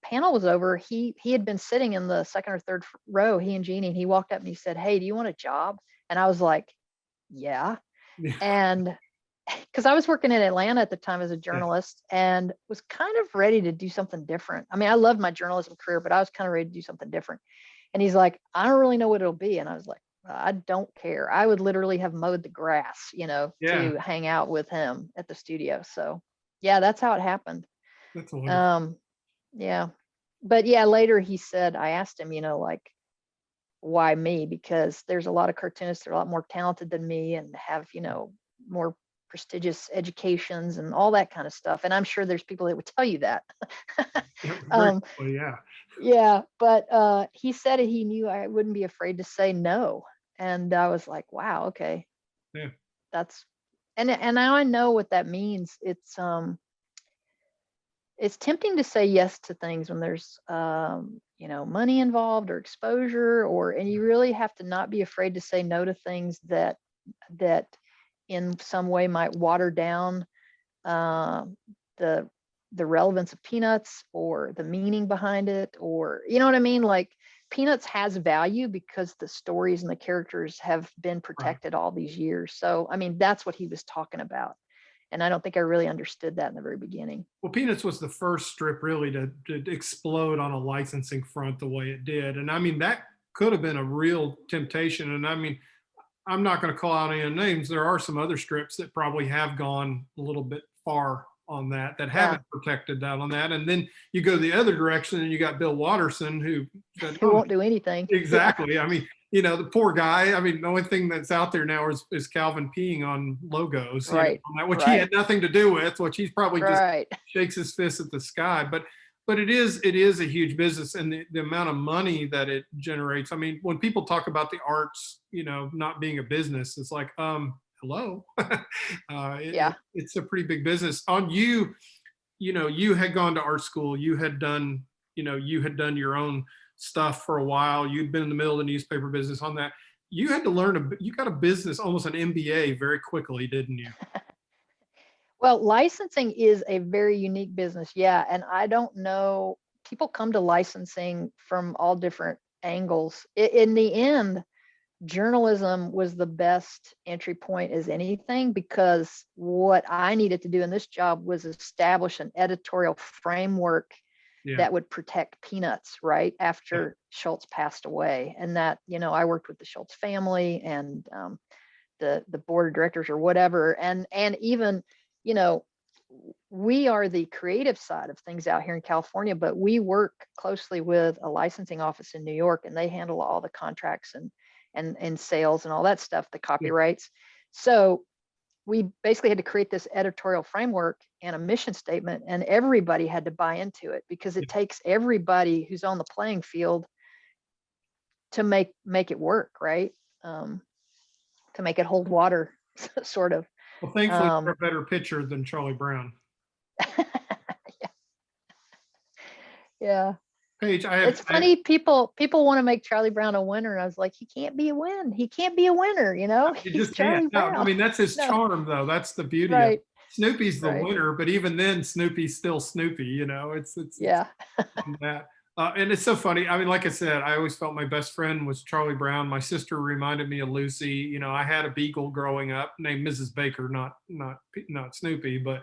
panel was over, he had been sitting in the second or third row, he and Jeannie, and he walked up and he said, "Hey, do you want a job?" And I was like, "Yeah." Yeah. And because I was working in Atlanta at the time as a Yeah. journalist, and was kind of ready to do something different. I mean, I loved my journalism career, but I was kind of ready to do something different. And he's like, "I don't really know what it'll be." And I was like, I don't care. I would literally have mowed the grass, Yeah, to hang out with him at the studio. So yeah, that's how it happened. that's wonderful. Um, yeah. But yeah, later he said, I asked him, like, why me? Because there's a lot of cartoonists that are a lot more talented than me and have, more prestigious educations and all that kind of stuff. And I'm sure there's people that would tell you that. Yeah, very um, well, yeah. yeah, but he said he knew I wouldn't be afraid to say no. And I was like, wow, okay, Yeah. that's and now I know what that means. It's tempting to say yes to things when there's money involved or exposure, and you really have to not be afraid to say no to things that in some way might water down uh, the the relevance of Peanuts or the meaning behind it, or you know what I mean. Like, Peanuts has value because the stories and the characters have been Right. protected all these years. So I mean, that's what he was talking about, and I don't think I really understood that in the very beginning. Well, Peanuts was the first strip really to explode on a licensing front the way it did. And I mean, that could have been a real temptation. And I mean, I'm not going to call out any names. There are some other strips that probably have gone a little bit far on that Yeah. haven't protected that on that. And then you go the other direction and you got Bill Watterson who said, Who oh, won't do anything. Yeah. exactly. I mean, the poor guy. I mean, the only thing that's out there now is Calvin peeing on logos, Right. which he Right. had nothing to do with, which he's probably just Right. shakes his fist at the sky. But it is a huge business, and the amount of money that it generates. I mean, when people talk about the arts, not being a business, it's like, hello, Yeah. it's a pretty big business. On you, you had gone to art school, you had done your own stuff for a while. You'd been in the middle of the newspaper business on that. You had to learn you got a business, almost an MBA very quickly, didn't you? Well, licensing is a very unique business. Yeah. And I don't know, people come to licensing from all different angles. In the end, journalism was the best entry point as anything, because what I needed to do in this job was establish an editorial framework Yeah. that would protect Peanuts right Yeah. after Schulz passed away. And that, I worked with the Schulz family and the board of directors or whatever. And even, you know, we are the creative side of things out here in California, but we work closely with a licensing office in New York, and they handle all the contracts and sales and all that stuff, the Yeah. copyrights. So we basically had to create this editorial framework and a mission statement, and everybody had to buy into it, because it takes everybody who's on the playing field to make it work, right? To make it hold water, sort of. Well, thankfully, you're Um, a better pitcher than Charlie Brown. yeah. Paige, It's funny, people want to make Charlie Brown a winner. And I was like, he can't be a win. He can't be a winner, you He's just can't. Charlie No, I Brown. mean, that's his No, charm, though. That's the beauty of it. right, Snoopy's the right. winner, but even then, Snoopy's still Snoopy. It's Yeah. on that. And it's so funny. I mean, like I said, I always felt my best friend was Charlie Brown. My sister reminded me of Lucy. I had a beagle growing up named Mrs. Baker, not Snoopy, but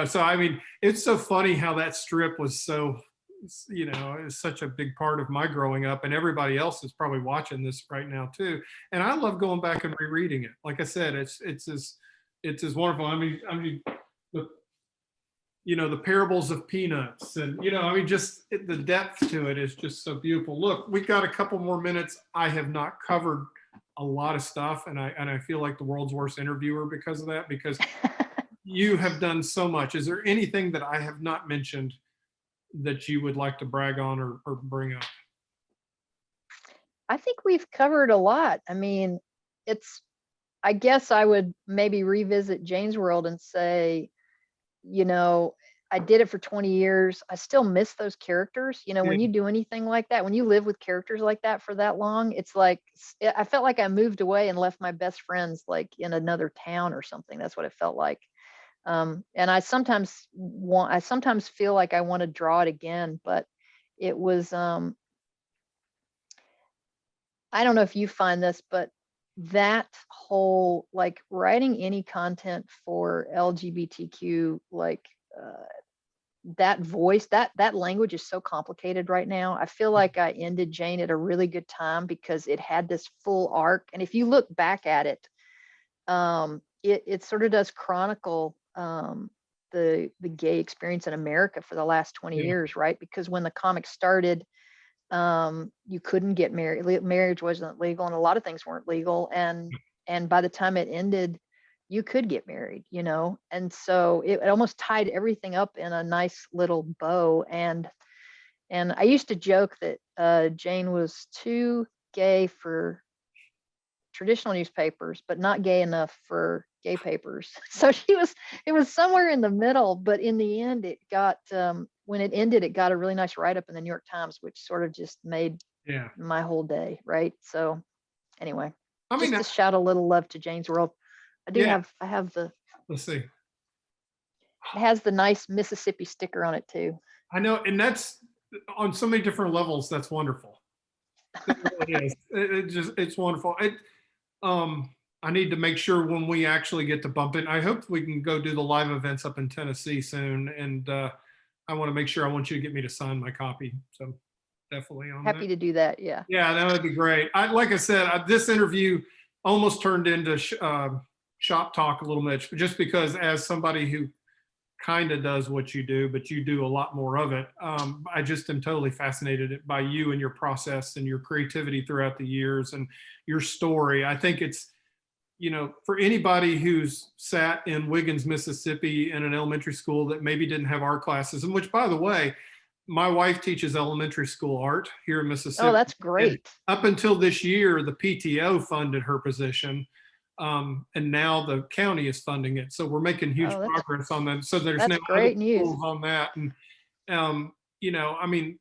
So I mean, it's so funny how that strip was so, it's such a big part of my growing up, and everybody else is probably watching this right now too. And I love going back and rereading it. Like I said, it's as wonderful. I mean, the the parables of Peanuts, and I mean, just the depth to it is just so beautiful. Look, we got a couple more minutes. I have not covered a lot of stuff, and I feel like the world's worst interviewer because of that, because you have done so much. Is there anything that I have not mentioned that you would like to brag on or bring up? I think we've covered a lot. I mean, I guess I would maybe revisit Jane's World and say, you know, I did it for 20 years. I still miss those characters. Yeah, When you do anything like that, when you live with characters like that for that long, it's like, I felt like I moved away and left my best friends like in another town or something. That's what it felt like. And I sometimes feel like I want to draw it again, but it was, I don't know if you find this, but that whole, like, writing any content for LGBTQ, like, that voice, that language is so complicated right now. I feel like I ended Jane at a really good time because it had this full arc. And if you look back at it, it sort of does chronicle the gay experience in America for the last 20 Yeah. years, right? Because when the comic started, you couldn't get married. Marriage wasn't legal, and a lot of things weren't legal. And by the time it ended, you could get married, you know? And so it almost tied everything up in a nice little bow. And I used to joke that Jane was too gay for traditional newspapers, but not gay enough for gay papers. So it was somewhere in the middle, but in the end, it got, when it ended, it got a really nice write-up in the New York Times, which sort of just made Yeah. my whole day, right? So anyway, I mean, just to shout a little love to Jane's World. Yeah. I have let's see. it has the nice Mississippi sticker on it too. I know, and that's on so many different levels. That's wonderful. It really is. It's wonderful. I need to make sure when we actually get to bump it. I hope we can go do the live events up in Tennessee soon, and I want to make sure. I want you to get me to sign my copy. So definitely on Happy that. to do that. Yeah. Yeah, that would be great. Like I said, this interview almost turned into shop talk a little bit, just because as somebody who kind of does what you do, but you do a lot more of it. I just am totally fascinated by you and your process and your creativity throughout the years and your story. I think it's, you know, for anybody who's sat in Wiggins, Mississippi in an elementary school that maybe didn't have art classes, and which, by the way, my wife teaches elementary school art here in Mississippi. Oh, that's great. And up until this year, the PTO funded her position. And now the county is funding it. So we're making huge progress on that. So there's now great news on that. And, you know, I mean,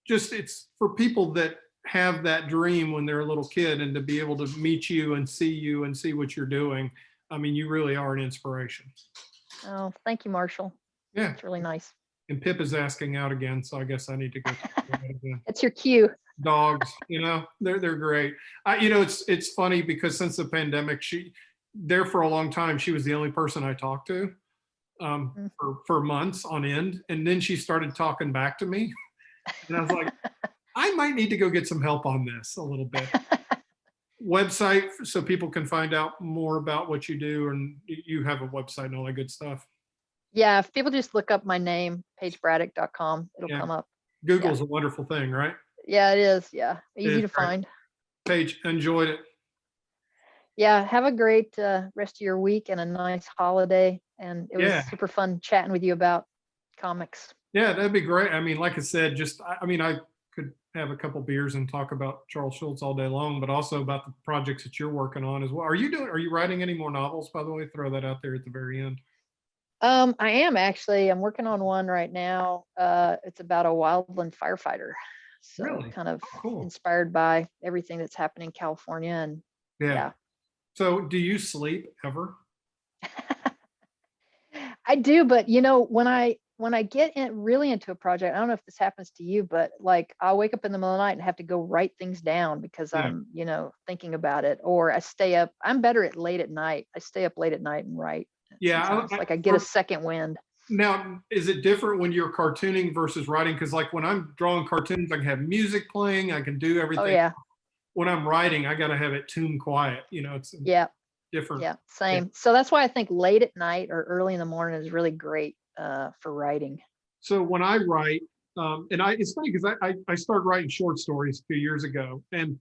it's for people that have that dream when they're a little kid and to be able to meet you and see what you're doing. I mean, you really are an inspiration. Oh, thank you, Marshall. Yeah. It's really nice. And Pip is asking out again. So I guess I need to go. It's your cue. Dogs, you know, they're great. You know, it's funny because since the pandemic, there for a long time, she was the only person I talked to for months on end. And then she started talking back to me. And I was like, I might need to go get some help on this a little bit. Website so people can find out more about what you do, and you have a website and all that good stuff. Yeah, if people just look up my name, paigebraddock.com, it'll come up. Google's a wonderful thing, right? Yeah, it is. Yeah, easy to find. Paige, enjoyed it. Yeah, have a great rest of your week and a nice holiday. And it was super fun chatting with you about comics. Yeah, that'd be great. I mean, like I said, I could have a couple beers and talk about Charles Schulz all day long, but also about the projects that you're working on as well. Are you writing any more novels, by the way? Throw that out there at the very end. I am actually. I'm working on one right now. It's about a wildland firefighter. So really? Kind of inspired by everything that's happening in California. And yeah. So do you sleep ever? I do, but you know, when I get really into a project, I don't know if this happens to you, but like I'll wake up in the middle of the night and have to go write things down because I'm, you know, thinking about it, or I stay up. I'm better at late at night. I stay up late at night and write. Yeah. I get a second wind. Now, is it different when you're cartooning versus writing? Because like when I'm drawing cartoons, I can have music playing, I can do everything. Oh, yeah. When I'm writing, I got to have it tuned quiet. You know, it's different. Yeah, same. So that's why I think late at night or early in the morning is really great for writing. So when I write, it's funny because I started writing short stories a few years ago. And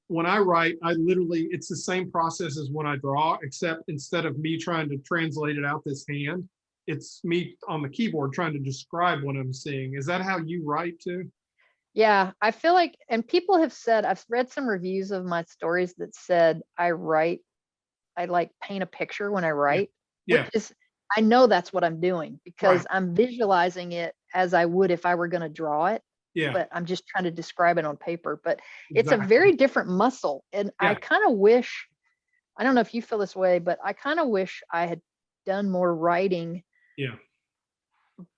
when I write, it's the same process as when I draw, except instead of me trying to translate it out this hand, it's me on the keyboard trying to describe what I'm seeing. Is that how you write too? Yeah, I feel like, and people have said, I've read some reviews of my stories that said I like paint a picture when I write. Yeah. Which is, I know that's what I'm doing because I'm visualizing it as I would if I were going to draw it. Yeah. But I'm just trying to describe it on paper. But it's a very different muscle. And I kind of wish, I don't know if you feel this way, but I kind of wish I had done more writing. Yeah.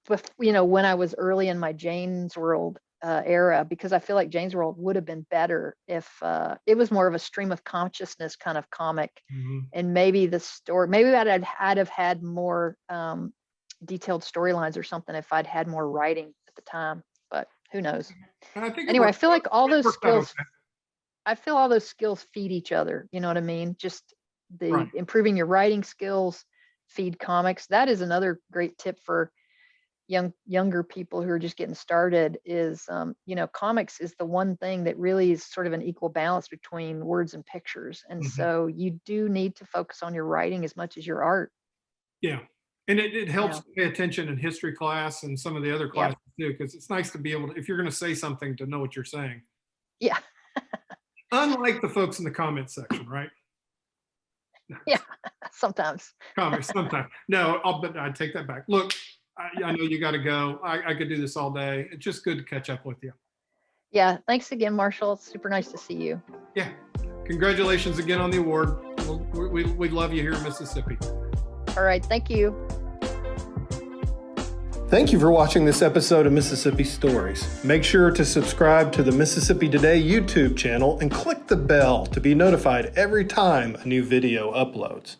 But, you know, when I was early in my Jane's World era, because I feel like Jane's World would have been better if it was more of a stream of consciousness kind of comic. And maybe the story, maybe I'd have had more, detailed storylines or something if I'd had more writing at the time, but who knows? And I think Anyway, I feel like all those skills, okay. I feel all those skills feed each other. You know what I mean? Just the Right. improving your writing skills, feed comics. That is another great tip for younger people who are just getting started is, you know, comics is the one thing that really is sort of an equal balance between words and pictures. And so you do need to focus on your writing as much as your art. Yeah. And it helps Yeah. to pay attention in history class and some of the other classes too, because it's nice to be able to, if you're going to say something, to know what you're saying. Yeah. Unlike the folks in the comment section, right? Yeah. Sometimes. Comments sometimes. No, but I take that back. Look, I know you got to go. I could do this all day. It's just good to catch up with you. Yeah. Thanks again, Marshall. It's super nice to see you. Yeah. Congratulations again on the award. We love you here in Mississippi. All right. Thank you. Thank you for watching this episode of Mississippi Stories. Make sure to subscribe to the Mississippi Today YouTube channel and click the bell to be notified every time a new video uploads.